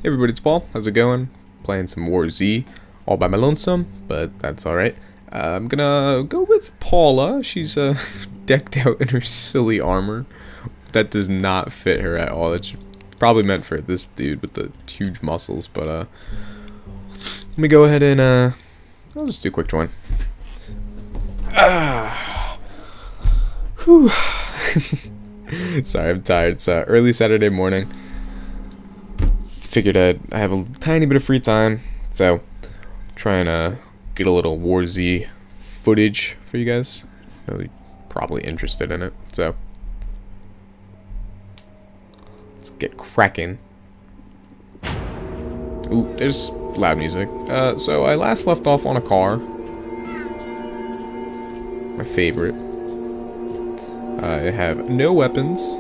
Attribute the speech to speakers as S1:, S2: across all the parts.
S1: Hey everybody, it's Paul. How's it going? Playing some WarZ all by my lonesome, but that's alright. I'm gonna go with Paula. She's decked out in her silly armor. That does not fit her at all. It's probably meant for this dude with the huge muscles, but let me go ahead and I'll just do a quick join. Whew. Sorry, I'm tired. It's early Saturday morning. Figured I have a tiny bit of free time, so trying to get a little WarZ footage for you guys. Really probably interested in it, so let's get cracking. Ooh, there's loud music. So I last left off on a car. My favorite. I have no weapons.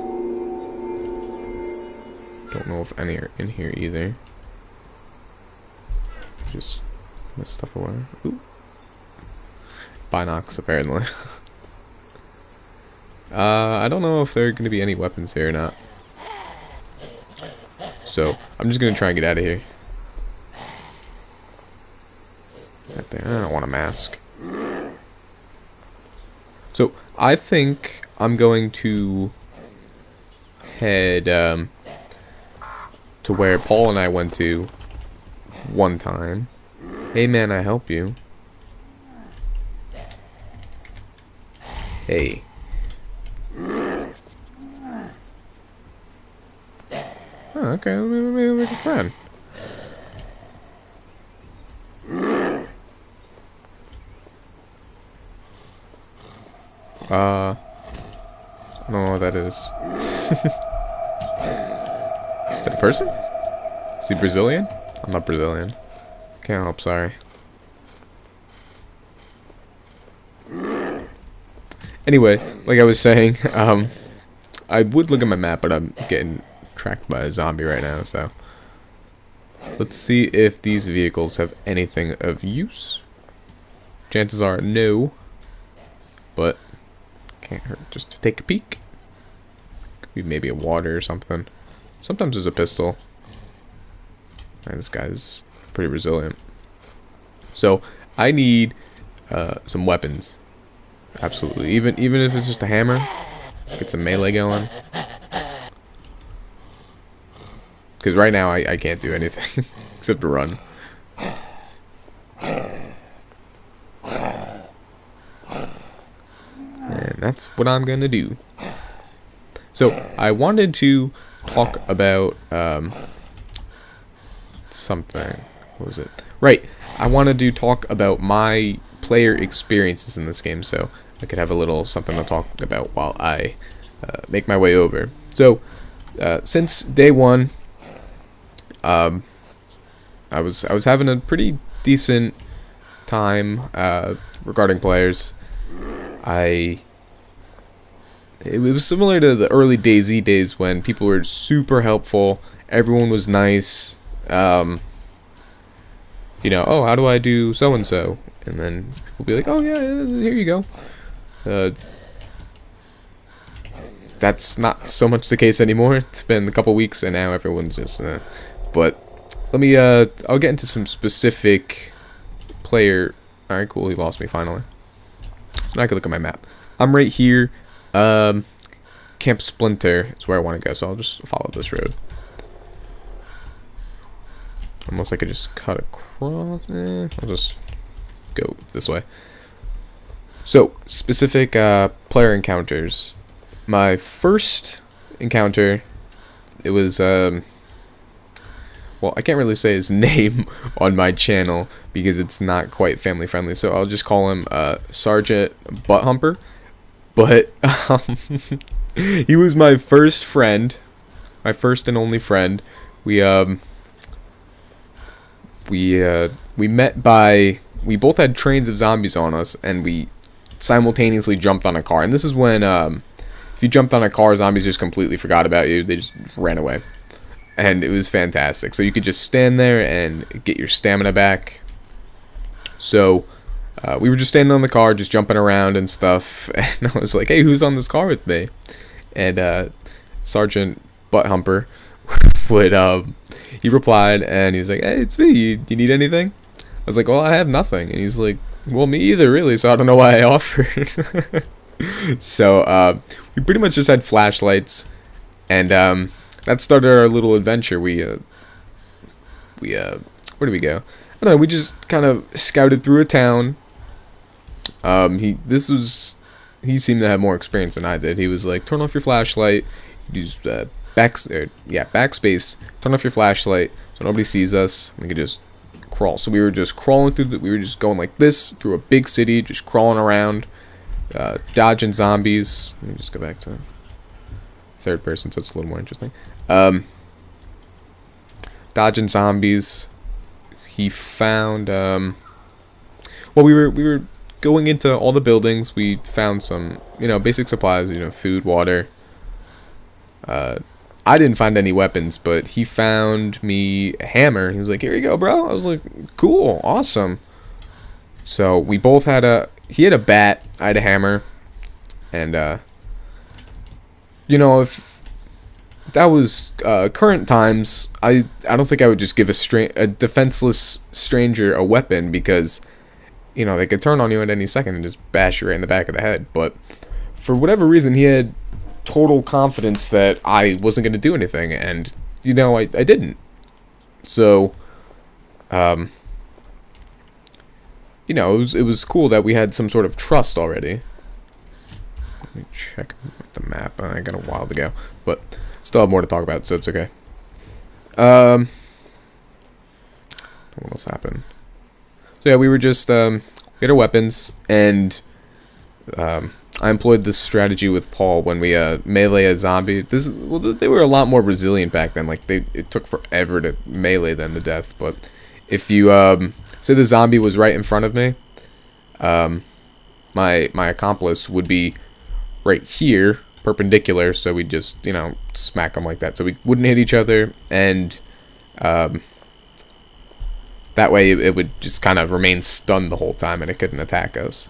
S1: Don't know if any are in here either. Just my stuff away. Ooh. Binocs, apparently. I don't know if there are going to be any weapons here or not. So, I'm just going to try and get out of here. Right there. I don't want a mask. So, I think I'm going to head to where Paul and I went to one time. Hey man, I help you. Hey. Oh, okay, let me make a friend. I don't know what that is. Is that a person? Is he Brazilian? I'm not Brazilian. Can't help, sorry. Anyway, like I was saying, I would look at my map, but I'm getting tracked by a zombie right now, so let's see if these vehicles have anything of use. Chances are no, but can't hurt just to take a peek. Could be maybe a water or something. Sometimes there's a pistol. Man, this guy's pretty resilient. So I need some weapons. Absolutely. Even if it's just a hammer, get some melee going. Because right now I can't do anything except to run. And that's what I'm gonna do. So I wanted to talk about something. What was it? Right. I wanted to talk about my player experiences in this game, so I could have a little something to talk about while I make my way over. So since day one, I was having a pretty decent time regarding players. It was similar to the early DayZ days when people were super helpful. Everyone was nice. You know, oh, how do I do so and so? And then people be like, oh yeah, here you go. That's not so much the case anymore. It's been a couple weeks and now everyone's just. But let me. I'll get into some specific player. All right, cool. He lost me finally. Now I can look at my map. I'm right here. Camp Splinter is where I want to go, so I'll just follow this road. Unless I could just cut across. I'll just go this way. So, specific player encounters. My first encounter, it was, well, I can't really say his name on my channel because it's not quite family friendly, so I'll just call him Sergeant Butthumper. But he was my first friend, my first and only friend. We met by, we both had trains of zombies on us, and we simultaneously jumped on a car. And this is when if you jumped on a car, zombies just completely forgot about you. They just ran away, and it was fantastic. So you could just stand there and get your stamina back. So we were just standing on the car, just jumping around and stuff, and I was like, hey, who's on this car with me? And Sergeant Butthumper would he replied, and he was like, "Hey, it's me. Do you need anything?" I was like, "Well, I have nothing." And he's like, "Well, me either, really. So I don't know why I offered." So we pretty much just had flashlights, and that started our little adventure. Where do we go? I don't know. We just kind of scouted through a town. He seemed to have more experience than I did. He was like, "Turn off your flashlight. Use backspace. Turn off your flashlight so nobody sees us. We could just crawl." So we were just crawling through. We were just going like this through a big city, just crawling around, dodging zombies. Let me just go back to third person, so it's a little more interesting. Dodging zombies. He found. Well, we were going into all the buildings. We found some, basic supplies. Food, water. I didn't find any weapons, but he found me a hammer. He was like, "Here you go, bro." I was like, "Cool, awesome." So we both had he had a bat, I had a hammer, and if that was current times, I don't think I would just give a defenseless stranger a weapon, because they could turn on you at any second and just bash you right in the back of the head. But for whatever reason, he had total confidence that I wasn't going to do anything, and I didn't. So it was cool that we had some sort of trust already. Let me check the map. I got a while to go, but still have more to talk about, so it's okay. What else happened? So yeah, we were just we had our weapons, and I employed this strategy with Paul when we melee a zombie. They were a lot more resilient back then. Like it took forever to melee them to death. But if you say the zombie was right in front of me, my accomplice would be right here, perpendicular. So we just smack them like that. So we wouldn't hit each other, and that way it would just kind of remain stunned the whole time, and it couldn't attack us.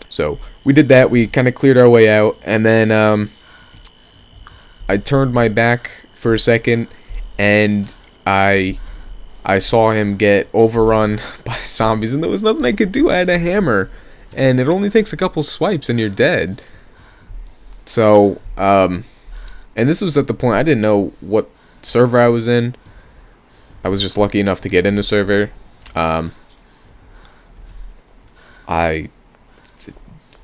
S1: So we did that. We kind of cleared our way out, and then I turned my back for a second, and I saw him get overrun by zombies, and there was nothing I could do. I had a hammer, and it only takes a couple swipes, and you're dead. So, and this was at the point I didn't know what server I was in. I was just lucky enough to get in the server. I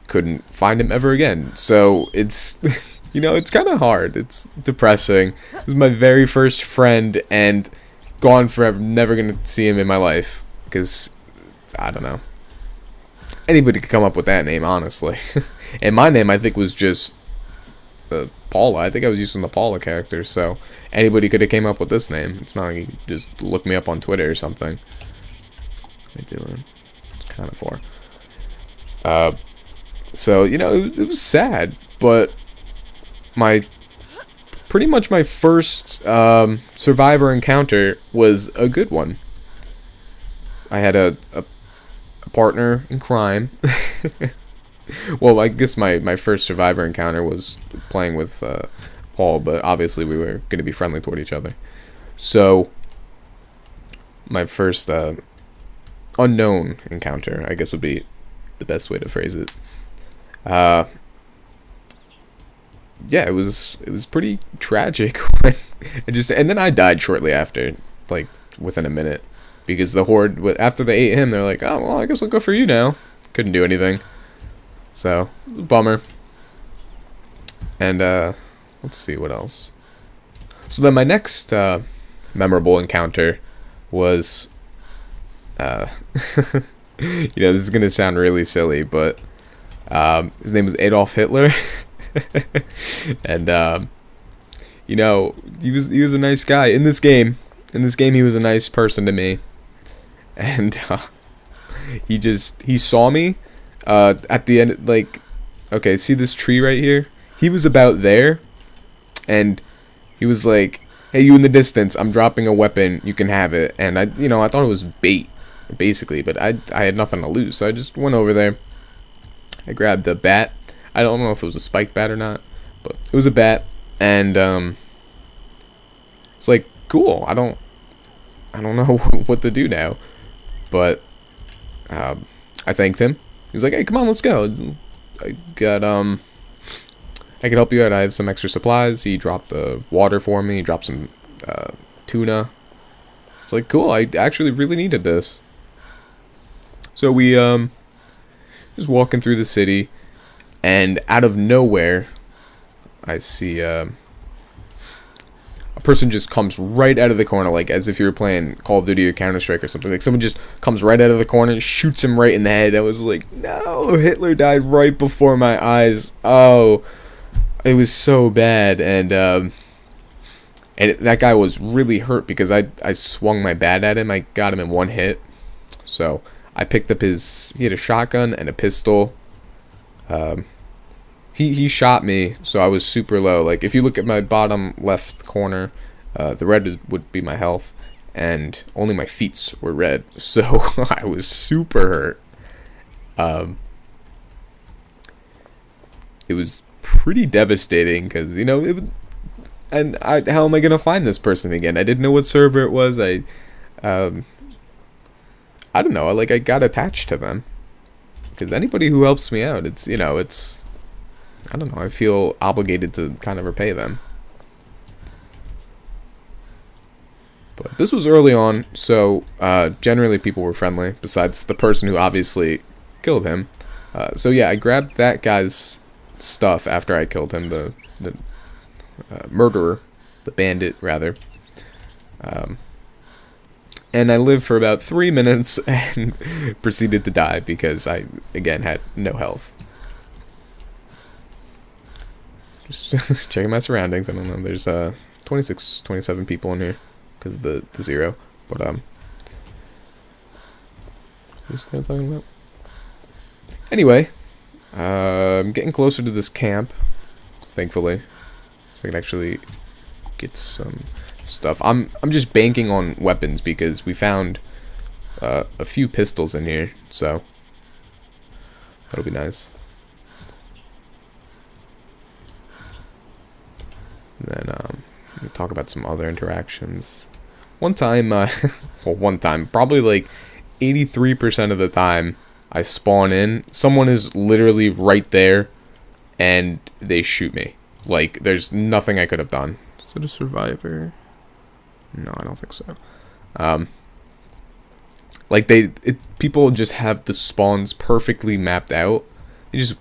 S1: couldn't find him ever again. So it's it's kind of hard. It's depressing. This is my very first friend, and gone forever. Never gonna see him in my life, because I don't know. Anybody could come up with that name, honestly. And my name, I think, was just Paula. I think I was using the Paula character, so anybody could have came up with this name. It's not like you could just look me up on Twitter or something. What am I doing? It's kind of for. So it was sad, but pretty much my first survivor encounter was a good one. I had a partner in crime. Well, I guess my first survivor encounter was playing with Paul, but obviously we were going to be friendly toward each other. So my first unknown encounter, I guess, would be the best way to phrase it. Yeah, it was pretty tragic. And then I died shortly after, like within a minute, because the horde, after they ate him, they're like, "Oh well, I guess I'll go for you now." Couldn't do anything, so bummer. And let's see what else. So then my next memorable encounter was, this is gonna sound really silly, but his name was Adolf Hitler. And he was a nice guy in this game. He was a nice person to me, and he saw me at the end. Like, okay, see this tree right here? He was about there, and he was like, "Hey, you in the distance? I'm dropping a weapon. You can have it." And I thought it was bait, basically, but I had nothing to lose, so I just went over there. I grabbed a bat. I don't know if it was a spike bat or not, but it was a bat, and It's like, cool. I don't know what to do now. But I thanked him. He's like, hey, come on, let's go. I got I can help you out. I have some extra supplies. He dropped the water for me. He dropped some tuna. It's like, cool. I actually really needed this. So we just walking through the city, and out of nowhere, I see a person just comes right out of the corner, like as if you were playing Call of Duty or Counter-Strike or something. Like someone just comes right out of the corner, shoots him right in the head. I was like, no, Hitler died right before my eyes. Oh, it was so bad. And that guy was really hurt because I swung my bat at him. I got him in one hit. So I picked up he had a shotgun and a pistol. He shot me, so I was super low. Like, if you look at my bottom left corner, the red would be my health, and only my feet were red. So I was super hurt. It was pretty devastating because, you know, how am I gonna find this person again? I didn't know what server it was. I don't know. I got attached to them because anybody who helps me out, it's, you know, I don't know, I feel obligated to kind of repay them. But this was early on, so generally people were friendly, besides the person who obviously killed him. So yeah, I grabbed that guy's stuff after I killed him, the murderer, the bandit, rather. And I lived for about 3 minutes and proceeded to die because I, again, had no health. Just checking my surroundings. I don't know. There's 26, 27 people in here because of the 0. But what was I talking about? Anyway, I'm getting closer to this camp. Thankfully, I can actually get some stuff. I'm just banking on weapons because we found a few pistols in here, so that'll be nice. And then let me talk about some other interactions. One time, probably like 83% of the time, I spawn in, someone is literally right there, and they shoot me. Like, there's nothing I could have done. Is it a survivor? No, I don't think so. Like, people just have the spawns perfectly mapped out. They just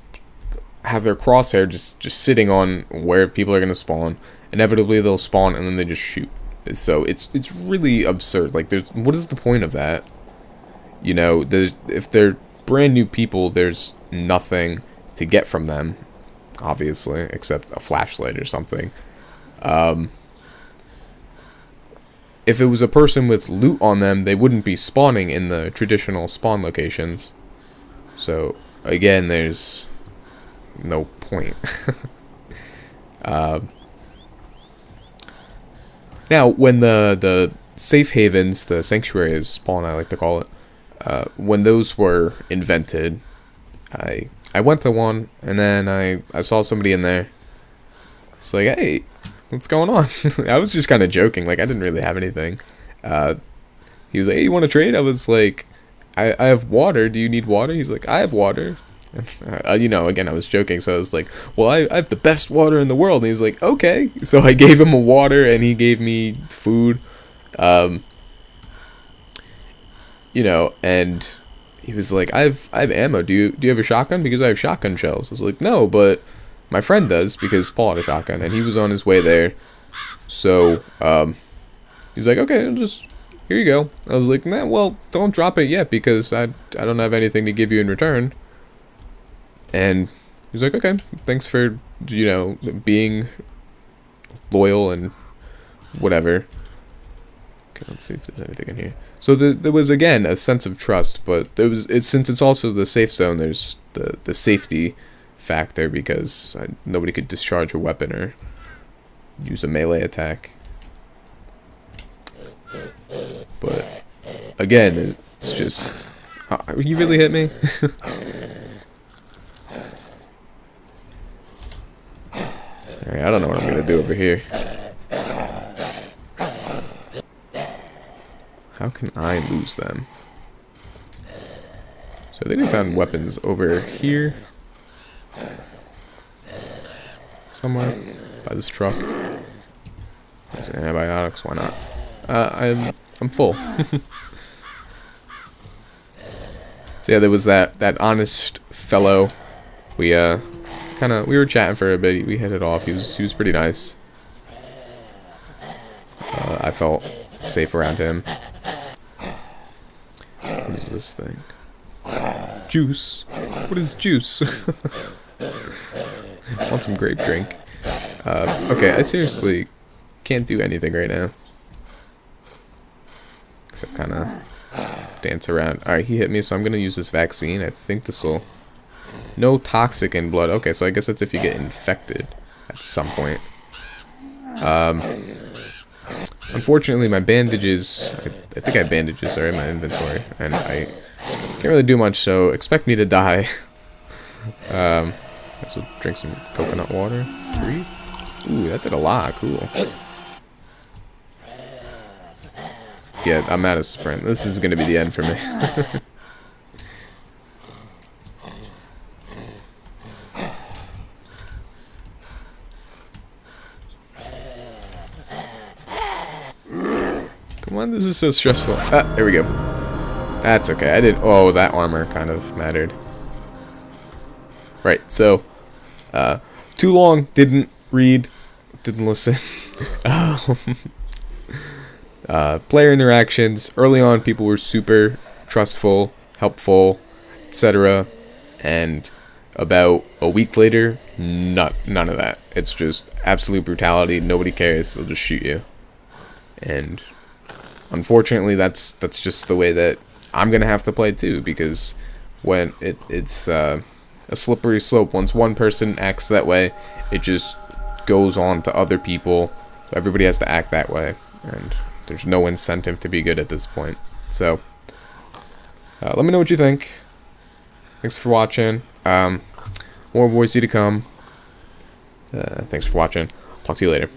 S1: have their crosshair just sitting on where people are going to spawn. Inevitably, they'll spawn, and then they just shoot. So, it's really absurd. Like, what is the point of that? You know, if they're brand new people, there's nothing to get from them, obviously, except a flashlight or something. If it was a person with loot on them, they wouldn't be spawning in the traditional spawn locations. So, again, there's no point. Now, when the safe havens, the sanctuaries spawn, I like to call it, when those were invented, I went to one, and then I saw somebody in there. It's like, hey, what's going on? I was just kind of joking, like, I didn't really have anything. He was like, hey, you want to trade? I was like, I have water. Do you need water? He's like, I have water. You know, again, I was joking, so I was like, well, I have the best water in the world. And he's like, okay. So I gave him a water, and he gave me food. You know, and he was like, I have ammo. Do you have a shotgun? Because I have shotgun shells. I was like, no, but my friend does, because Paul had a shotgun, and he was on his way there. So, he's like, okay, here you go. I was like, nah, well, don't drop it yet, because I don't have anything to give you in return. And he's like, okay, thanks for, you know, being loyal and whatever. Okay, let's see if there's anything in here. So there was, again, a sense of trust, but since it's also the safe zone, there's the safety factor, because nobody could discharge a weapon or use a melee attack. But again, it's just, he really hit me. Alright, I don't know what I'm gonna do over here. How can I lose them? So I think we found weapons over here. Somewhere. By this truck. There's antibiotics, why not? I'm full. So yeah, there was that honest fellow. We we were chatting for a bit. We hit it off. He was pretty nice. I felt safe around him. What is this thing? Juice. What is juice? I want some grape drink. Okay, I seriously can't do anything right now. Except kind of dance around. Alright, he hit me, so I'm going to use this vaccine. I think this will... No toxic in blood. Okay, so I guess that's if you get infected at some point. Unfortunately, my bandages... I think I have bandages are in my inventory. And I can't really do much, so expect me to die. So drink some coconut water. 3? Ooh, that did a lot. Cool. Yeah, I'm out of sprint. This is gonna be the end for me. Come on, this is so stressful. Ah, there we go. That's okay. I didn't... Oh, that armor kind of mattered. Right, so... too long, didn't read, didn't listen. Player interactions. Early on, people were super trustful, helpful, etc. And about a week later, none of that. It's just absolute brutality. Nobody cares. They'll just shoot you. And unfortunately, that's just the way that I'm gonna have to play too. Because when it's a slippery slope. Once one person acts that way, it just goes on to other people. So everybody has to act that way, and there's no incentive to be good at this point. So let me know what you think. Thanks for watching. More WarZ to come. Thanks for watching. Talk to you later.